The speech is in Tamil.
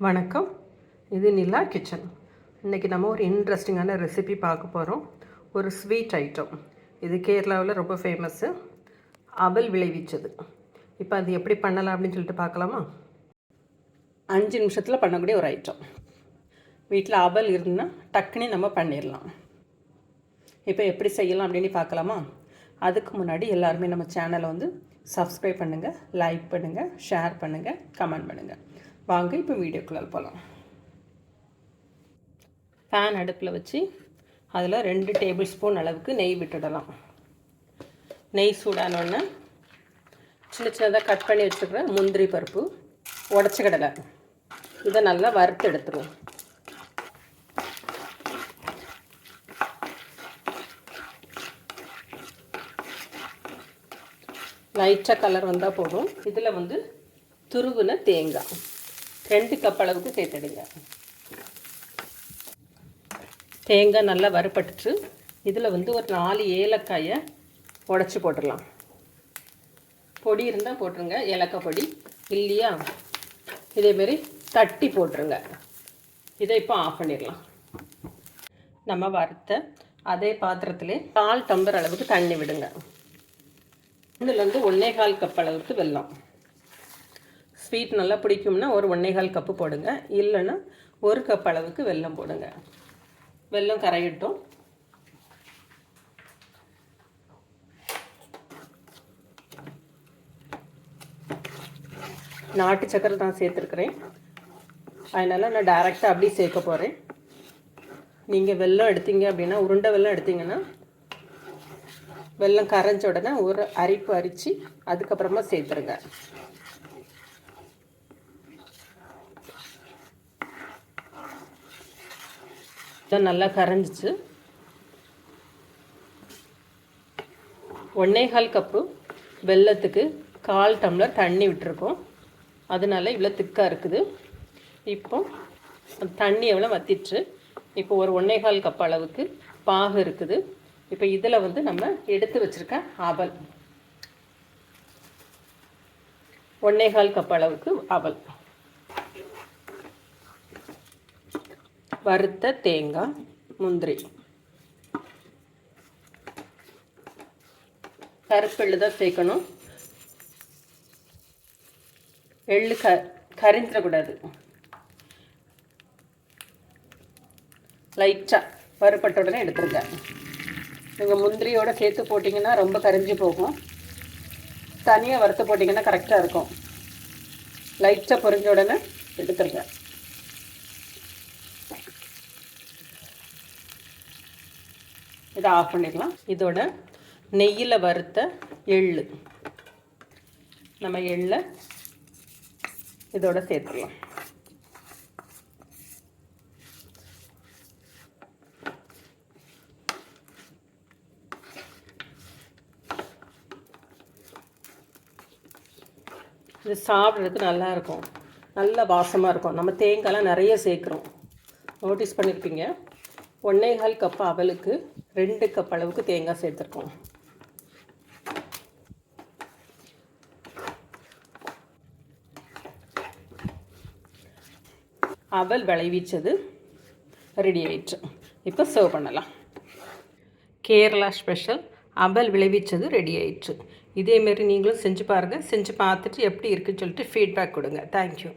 வணக்கம். இது நிலா கிச்சன். இன்றைக்கி நம்ம ஒரு இன்ட்ரெஸ்டிங்கான ரெசிபி பார்க்க போகிறோம். ஒரு ஸ்வீட் ஐட்டம். இது கேரளாவில் ரொம்ப ஃபேமஸ்ஸு. அவல் விளைவிச்சது. இப்போ அது எப்படி பண்ணலாம் அப்படின்னு சொல்லிட்டு பார்க்கலாமா? 5 நிமிஷத்தில் பண்ணக்கூடிய ஒரு ஐட்டம். வீட்டில் அவல் இருந்தால் டக்குனே நம்ம பண்ணிடலாம். இப்போ எப்படி செய்யலாம் அப்படின்னு பார்க்கலாமா? அதுக்கு முன்னாடி எல்லாருமே நம்ம சேனலை சப்ஸ்கிரைப் பண்ணுங்கள், லைக் பண்ணுங்கள், ஷேர் பண்ணுங்கள், கமெண்ட் பண்ணுங்கள். வாங்க இப்போ வீடியோக்குள்ளே போகலாம். பேன் அடுப்பில் வச்சு அதில் 2 டேபிள் ஸ்பூன் அளவுக்கு நெய் விட்டுடலாம். நெய் சூடானோடனே சின்ன சின்னதாக கட் பண்ணி வச்சுருக்கிற முந்திரி பருப்பு, உடச்ச கடலை இதை நல்லா வறுத்து எடுத்துருவோம். லைட்டாக கலர் வந்தால் போதும். இதில் துருவின தேங்காய் 2 கப் அளவுக்கு சேர்த்துடுங்க. தேங்காய் நல்லா வறுப்பட்டுட்டு இதில் ஒரு 4 ஏலக்காயை உடச்சி போட்டுடலாம். பொடி இருந்தால் போட்டுருங்க, ஏலக்காய் பொடி இல்லையா இதேமாரி தட்டி போட்டுருங்க. இதை இப்போ ஆஃப் பண்ணிடலாம். நம்ம வறுத்த அதே பாத்திரத்திலே 4 டம்ளர் அளவுக்கு தண்ணி விடுங்க. இதில் 1.25 கப் அளவுக்கு வெல்லம். ஸ்வீட் நல்லா பிடிக்கும்னா ஒரு 1.25 கப்பு போடுங்க, இல்லைன்னா 1 கப் அளவுக்கு வெல்லம் போடுங்க. வெல்லம் கரையட்டும். நாட்டு சக்கரை தான் சேர்த்துருக்குறேன், அதனால் நான் டைரெக்டாக அப்படியே சேர்க்க போகிறேன். நீங்கள் வெல்லம் எடுத்தீங்க அப்படின்னா, உருண்டை வெல்லம் எடுத்தீங்கன்னா வெல்லம் கரைஞ்ச உடனே ஒரு அரிப்பு அரித்து அதுக்கப்புறமா சேர்த்துருங்க. நல்லா கரைஞ்சிச்சு. 1.25 கப்பு வெல்லத்துக்கு 1/4 டம்ளர் தண்ணி விட்டுருக்கோம், அதனால இவ்வளோ திக்காக இருக்குது. இப்போ தண்ணி எவ்வளோ வற்றிட்டு இப்போ ஒரு 1.25 கப் அளவுக்கு பாகு இருக்குது. இப்போ இதில் நம்ம எடுத்து வச்சுருக்க அவல் 1.25 கப் அளவுக்கு அவல், வறுத்த தேங்காய், முந்திரி, கருப்பெள்ளு தான் சேர்க்கணும். எள்ளு கரிஞ்சிடக்கூடாது. லைட்டாக வறுப்பட்ட உடனே எடுத்துருங்க. நீங்கள் முந்திரியோடு சேர்த்து போட்டிங்கன்னா ரொம்ப கரிஞ்சு போகும். தனியாக வறுத்து போட்டிங்கன்னா கரெக்டாக இருக்கும். லைட்டாக பொரிஞ்ச உடனே எடுத்துருங்க. இதை ஆஃப் பண்ணிடலாம். இதோட நெய்யில் வறுத்த எள்ளு, நம்ம எள்ளை இதோட சேர்த்துடலாம். இது சாப்பிட்றதுக்கு நல்லாயிருக்கும், நல்ல வாசமாக இருக்கும். நம்ம தேங்காய்லாம் நிறைய சேர்க்குறோம், நோட்டீஸ் பண்ணியிருப்பீங்க. 1.25 கப் அவலுக்கு 2 கப் அளவுக்கு தேங்காய் சேர்த்துருக்கோம். அவல் விளைவிச்சது ரெடி ஆயிடுச்சு. இப்போ சர்வ் பண்ணலாம். கேரளா ஸ்பெஷல் அவல் விளைவிச்சது ரெடி ஆயிடுச்சு. இதேமாரி நீங்களும் செஞ்சு பாருங்கள். செஞ்சு பார்த்துட்டு எப்படி இருக்குன்னு சொல்லிட்டு ஃபீட்பேக் கொடுங்க. தேங்க்யூ.